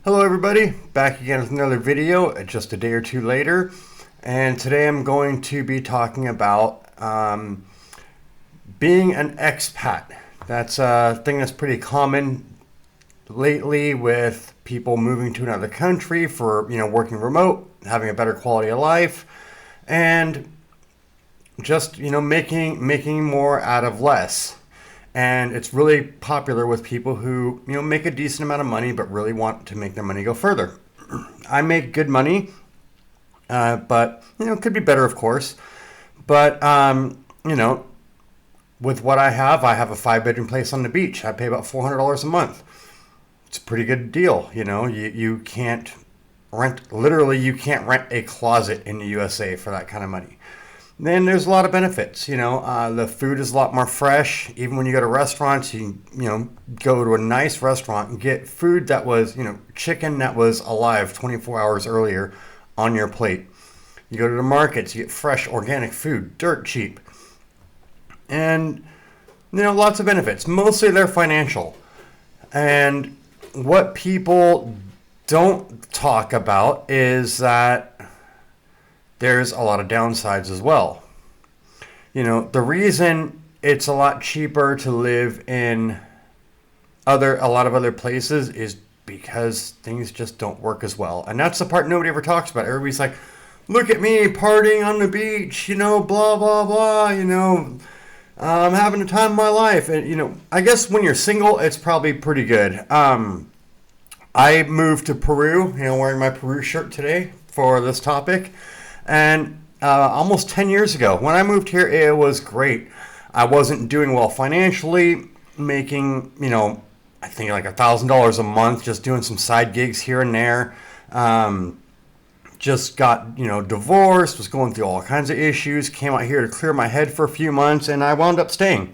Hello everybody, back again with another video just a day or two later, and today I'm going to be talking about being an expat. That's a thing that's pretty common lately with people moving to another country for, working remote, having a better quality of life, and just, making more out of less. And it's really popular with people who, make a decent amount of money but really want to make their money go further. I make good money, but, it could be better, of course. But, with what I have a 5-bedroom place on the beach. I pay about $400 a month. It's a pretty good deal. You can't you can't rent a closet in the USA for that kind of money. Then there's a lot of benefits. The food is a lot more fresh. Even when you go to restaurants, go to a nice restaurant and get food that was, chicken that was alive 24 hours earlier on your plate. You go to the markets, you get fresh organic food, dirt cheap. And, lots of benefits. Mostly they're financial. And what people don't talk about is that there's a lot of downsides as well. The reason it's a lot cheaper to live in a lot of other places is because things just don't work as well. And that's the part nobody ever talks about. Everybody's like, look at me partying on the beach, blah, blah, blah, I'm having the time of my life. And, I guess when you're single, it's probably pretty good. I moved to Peru, wearing my Peru shirt today for this topic. And almost 10 years ago, when I moved here, it was great. I wasn't doing well financially, making, I think like $1,000 a month, just doing some side gigs here and there. Just got, divorced, was going through all kinds of issues, came out here to clear my head for a few months, and I wound up staying.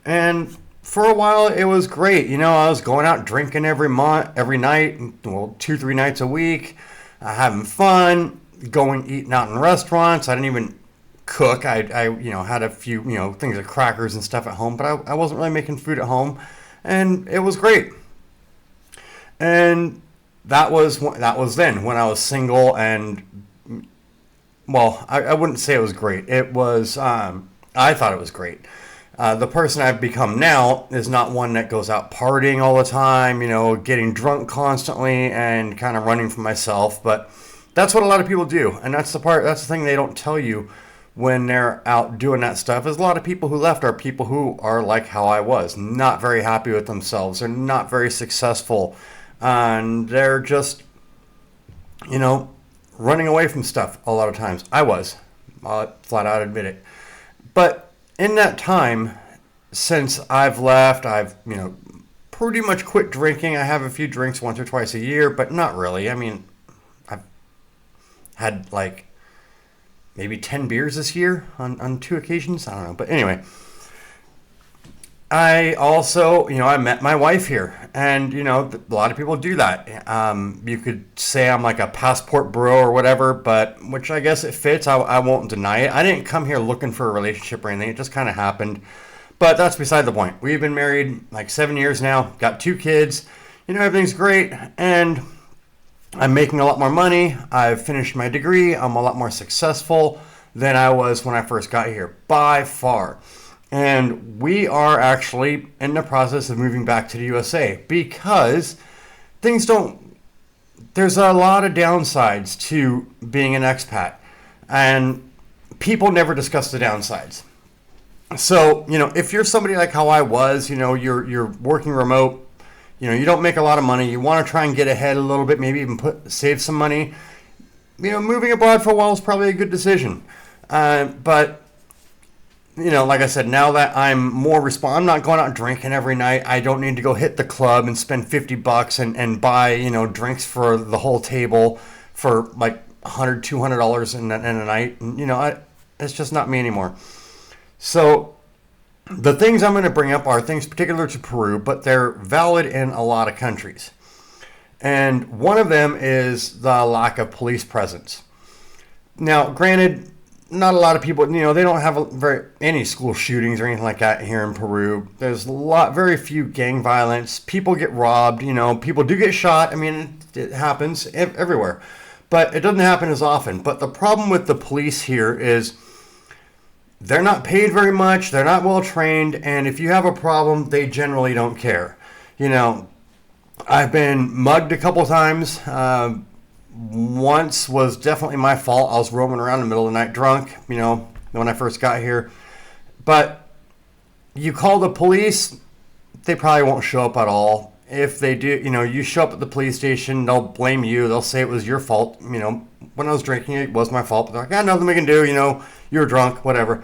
And for a while, it was great. I was going out drinking every night, 2-3 nights a week, having fun, eating out in restaurants. I didn't even cook. I had a few, things like crackers and stuff at home, but I wasn't really making food at home, and it was great. And that was then when I was single, and well, I wouldn't say it was great. It was, I thought it was great. The person I've become now is not one that goes out partying all the time, getting drunk constantly and kind of running from myself, but that's what a lot of people do, and that's the thing they don't tell you when they're out doing that stuff. Is a lot of people who left are people who are like how I was, not very happy with themselves. They're not very successful, and they're just, running away from stuff a lot of times. I was, I'll flat out admit it. But in that time, since I've left, I've, pretty much quit drinking. I have a few drinks once or twice a year, but not really. I mean, had like maybe 10 beers this year on 2 occasions. I don't know. But anyway, I also, I met my wife here, and, a lot of people do that. You could say I'm like a passport bro or whatever, but which I guess it fits. I won't deny it. I didn't come here looking for a relationship or anything. It just kind of happened. But that's beside the point. We've been married like 7 years now, got 2 kids, everything's great. And I'm making a lot more money. I've finished my degree. I'm a lot more successful than I was when I first got here, by far. And we are actually in the process of moving back to the USA because there's a lot of downsides to being an expat, and people never discuss the downsides. So, if you're somebody like how I was, you're working remote, you don't make a lot of money. You want to try and get ahead a little bit, maybe even save some money. Moving abroad for a while is probably a good decision. But, like I said, now that I'm not going out drinking every night. I don't need to go hit the club and spend $50 and buy, drinks for the whole table for like $100, $200 in a night. And, it's just not me anymore. So the things I'm going to bring up are things particular to Peru, but they're valid in a lot of countries. And one of them is the lack of police presence. Now, granted, not a lot of people, they don't have any school shootings or anything like that here in Peru. There's very few gang violence. People get robbed, people do get shot. I mean, it happens everywhere, but it doesn't happen as often. But the problem with the police here is they're not paid very much. They're not well trained. And if you have a problem, they generally don't care. I've been mugged a couple times. Once was definitely my fault. I was roaming around in the middle of the night drunk, when I first got here. But you call the police, they probably won't show up at all. If they do, you show up at the police station, they'll blame you. They'll say it was your fault. When I was drinking, it was my fault. But they're like, yeah, nothing we can do. You're drunk, whatever.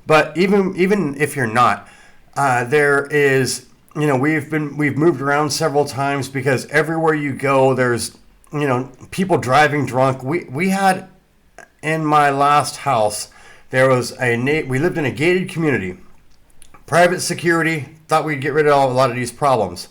But even if you're not, there is, we've moved around several times because everywhere you go, there's people driving drunk. We had, in my last house, there was we lived in a gated community. Private security, thought we'd get rid of a lot of these problems.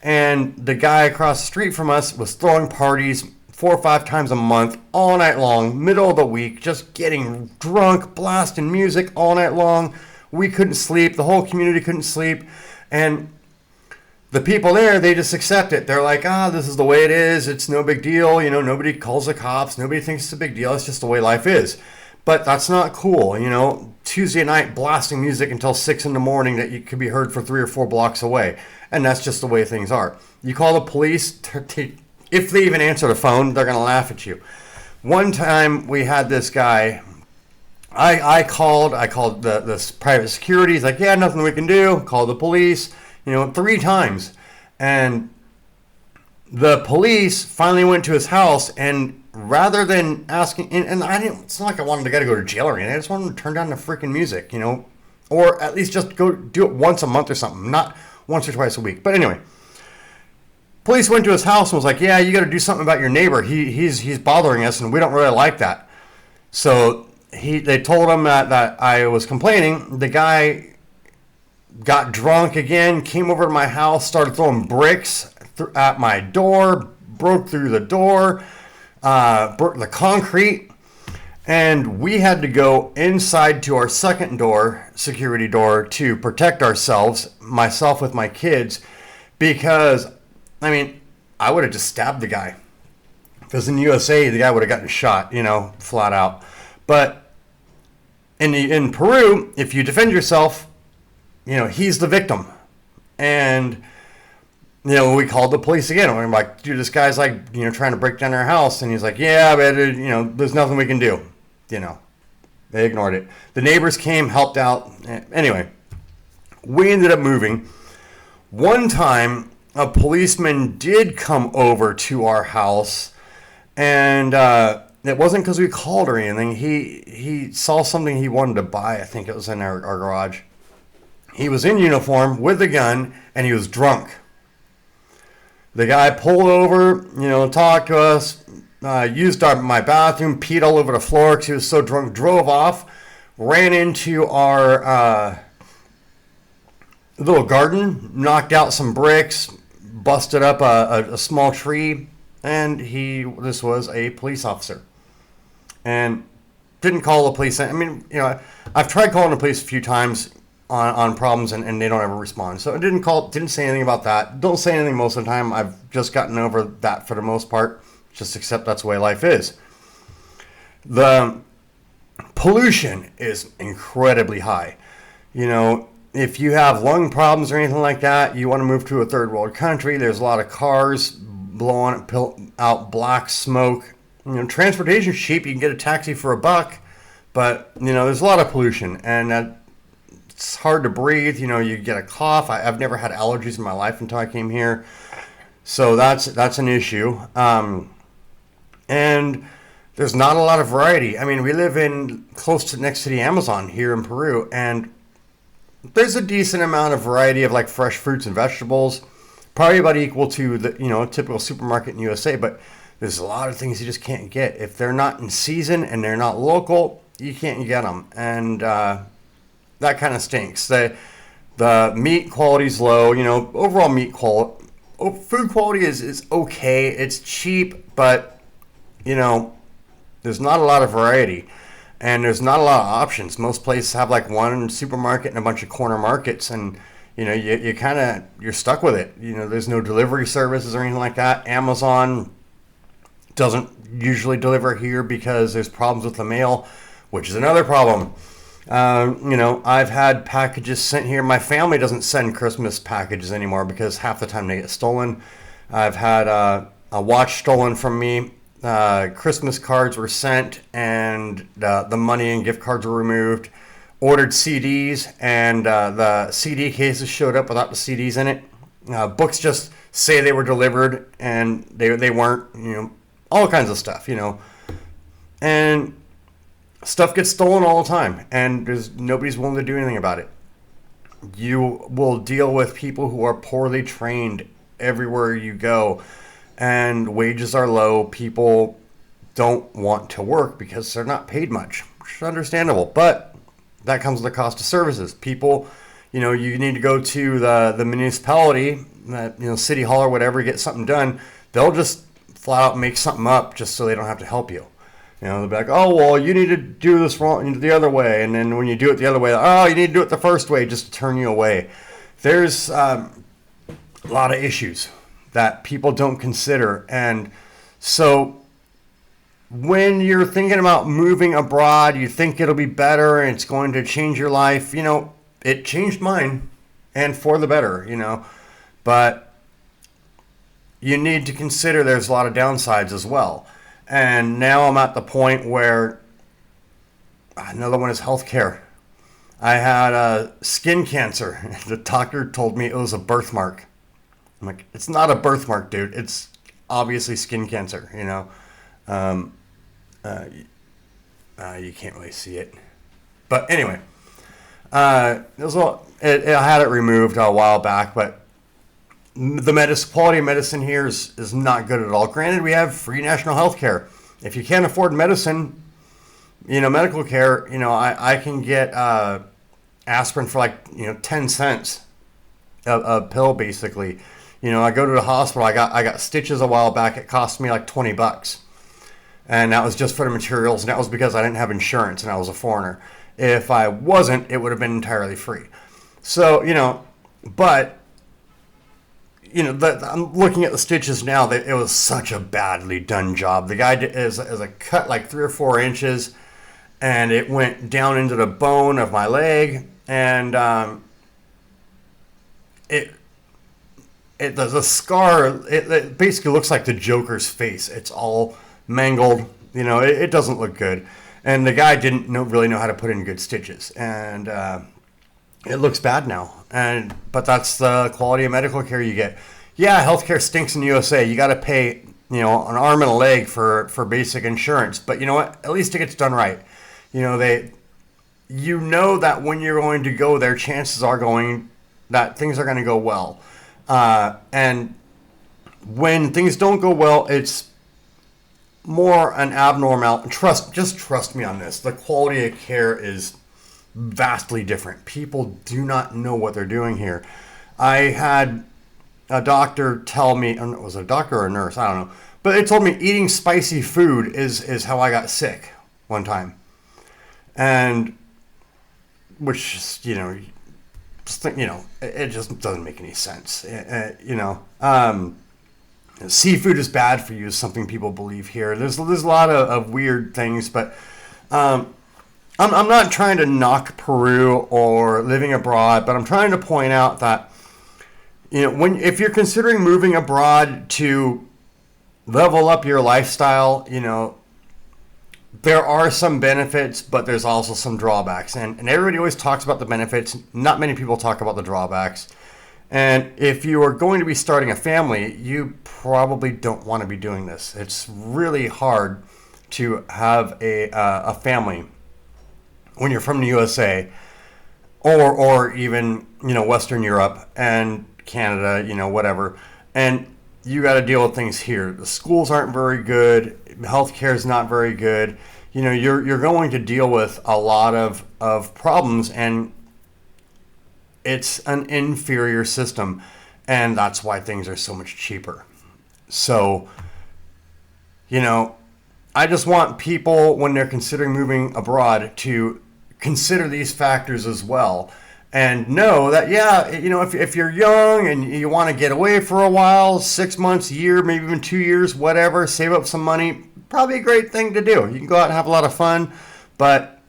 And the guy across the street from us was throwing parties 4 or 5 times a month, all night long, middle of the week, just getting drunk, blasting music all night long. We couldn't sleep. The whole community couldn't sleep. And the people there, they just accept it. They're like, this is the way it is. It's no big deal. Nobody calls the cops. Nobody thinks it's a big deal. It's just the way life is. But that's not cool. Tuesday night blasting music until 6 in the morning that you could be heard for 3 or 4 blocks away. And that's just the way things are. You call the police, if they even answer the phone, they're going to laugh at you. One time we had this guy, I called the private security. He's like, yeah, nothing we can do. Call the police. 3 times. And the police finally went to his house, and rather than asking, and it's not like I wanted the guy to go to jail or anything. I just wanted him to turn down the freaking music, or at least just go do it once a month or something, not once or twice a week. But anyway, police went to his house and was like, yeah, you got to do something about your neighbor. He's bothering us, and we don't really like that. So they told him that I was complaining. The guy got drunk again, came over to my house, started throwing bricks at my door, broke through the door, broke the concrete, and we had to go inside to our second door, security door, to protect ourselves, myself with my kids, because, I would have just stabbed the guy. Because in the USA, the guy would have gotten shot, flat out. But in Peru, if you defend yourself, he's the victim. And, we called the police again. And we're like, dude, this guy's like, trying to break down our house. And he's like, yeah, but, there's nothing we can do. They ignored it. The neighbors came, helped out. Anyway, we ended up moving. One time, a policeman did come over to our house. And it wasn't because we called or anything. He saw something he wanted to buy. I think it was in our garage. He was in uniform with a gun, and he was drunk. The guy pulled over, talked to us, used my bathroom, peed all over the floor because he was so drunk, drove off, ran into our little garden, knocked out some bricks, busted up a small tree, and this was a police officer. And didn't call the police. I've tried calling the police a few times on problems, and they don't ever respond. So I didn't say anything about that. Don't say anything most of the time. I've just gotten over that for the most part. Just accept that's the way life is. The pollution is incredibly high. If you have lung problems or anything like that, you want to move to a third world country. There's a lot of cars blowing out black smoke. Transportation's cheap. You can get a taxi for $1, but there's a lot of pollution, and it's hard to breathe. You get a cough. I've never had allergies in my life until I came here. So that's an issue. And there's not a lot of variety. We live next to the Amazon here in Peru, and there's a decent amount of variety of like fresh fruits and vegetables, probably about equal to the typical supermarket in the USA, but there's a lot of things you just can't get. If they're not in season and they're not local, you can't get them. And that kind of stinks. The meat quality's low. Overall meat quality, food quality is okay. It's cheap, but there's not a lot of variety. and there's not a lot of options. Most places have like one supermarket and a bunch of corner markets, and you kind of you're stuck with it. There's no delivery services or anything like that. Amazon doesn't usually deliver here because there's problems with the mail, which is another problem. I've had packages sent here. My family doesn't send Christmas packages anymore because half the time they get stolen. I've had a watch stolen from me. Christmas cards were sent, and the money and gift cards were removed. Ordered CDs, and the CD cases showed up without the CDs in it. Books just say they were delivered, and they weren't. All kinds of stuff. And stuff gets stolen all the time, and nobody's willing to do anything about it. You will deal with people who are poorly trained everywhere you go, and wages are low. People don't want to work because they're not paid much, which is understandable, but that comes with the cost of services. People, you need to go to the municipality, city hall or whatever, get something done. They'll just flat out make something up just so they don't have to help you. They'll be like, oh, well, you need to do this wrong, the other way. And then when you do it the other way, oh, you need to do it the first way, just to turn you away. There's a lot of issues that people don't consider. And so when you're thinking about moving abroad, you think it'll be better and it's going to change your life. It changed mine, and for the better, But you need to consider there's a lot of downsides as well. And now I'm at the point where another one is healthcare. I had skin cancer. The doctor told me it was a birthmark. I'm like, it's not a birthmark, dude. It's obviously skin cancer, you can't really see it. But anyway, I had it removed a while back, but the quality of medicine here is not good at all. Granted, we have free national health care. If you can't afford medicine, medical care, I can get aspirin for 10 cents a pill, basically. I go to the hospital. I got stitches a while back. It cost me like $20, and that was just for the materials. And that was because I didn't have insurance and I was a foreigner. If I wasn't, it would have been entirely free. So but. I'm looking at the stitches now. It was such a badly done job. The guy is a cut like 3 or 4 inches, and it went down into the bone of my leg, and the scar. It basically looks like the Joker's face. It's all mangled. It doesn't look good, and the guy didn't really know how to put in good stitches, and it looks bad now. But that's the quality of medical care you get. Yeah, healthcare stinks in the USA. You got to pay, an arm and a leg for basic insurance. But you know what? At least it gets done right. That when you're going to go there, chances are that things are going to go well. And when things don't go well, it's more an abnormal. Just trust me on this. The quality of care is vastly different. People do not know what they're doing here. I had a doctor tell me, it was a doctor or a nurse, I don't know, but they told me eating spicy food is how I got sick one time. And which it just doesn't make any sense. Seafood is bad for you is something people believe here. There's a lot of weird things, but I'm not trying to knock Peru or living abroad, but I'm trying to point out that, if you're considering moving abroad to level up your lifestyle, there are some benefits, but there's also some drawbacks. And everybody always talks about the benefits. Not many people talk about the drawbacks. And if you are going to be starting a family, you probably don't want to be doing this. It's really hard to have a family when you're from the USA or even, Western Europe and Canada, whatever. And you got to deal with things here. The schools aren't very good. Healthcare is not very good. You're going to deal with a lot of problems, and it's an inferior system. And that's why things are so much cheaper. So, I just want people, when they're considering moving abroad, to consider these factors as well. And know that, yeah, if you're young and you want to get away for a while, 6 months, a year, maybe even 2 years, whatever, save up some money, probably a great thing to do. You can go out and have a lot of fun, but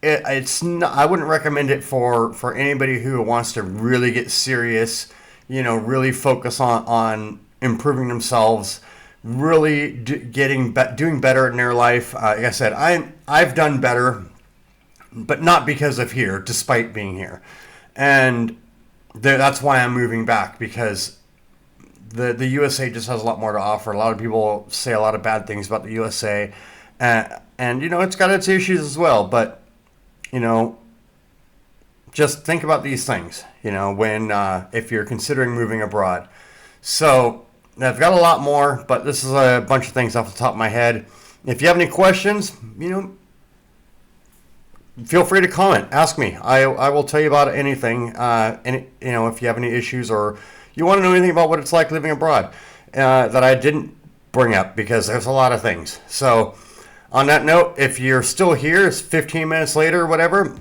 it's not, I wouldn't recommend it for anybody who wants to really get serious, really focus on improving themselves, really doing better in their life. Like I said, I've done better, but not because of here, despite being here. And that's why I'm moving back, because the USA just has a lot more to offer. A lot of people say a lot of bad things about the USA, and it's got its issues as well. But just think about these things. When if you're considering moving abroad. So I've got a lot more, but this is a bunch of things off the top of my head. If you have any questions, feel free to comment. Ask me. I will tell you about anything. If you have any issues or you want to know anything about what it's like living abroad that I didn't bring up, because there's a lot of things. So on that note, if you're still here, it's 15 minutes later or whatever,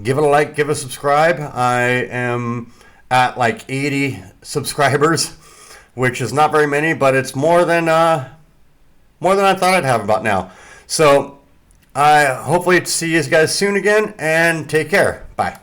give it a like, give it a subscribe. I am at like 80 subscribers, which is not very many, but it's more than I thought I'd have about now. So I hopefully see you guys soon again, and take care. Bye.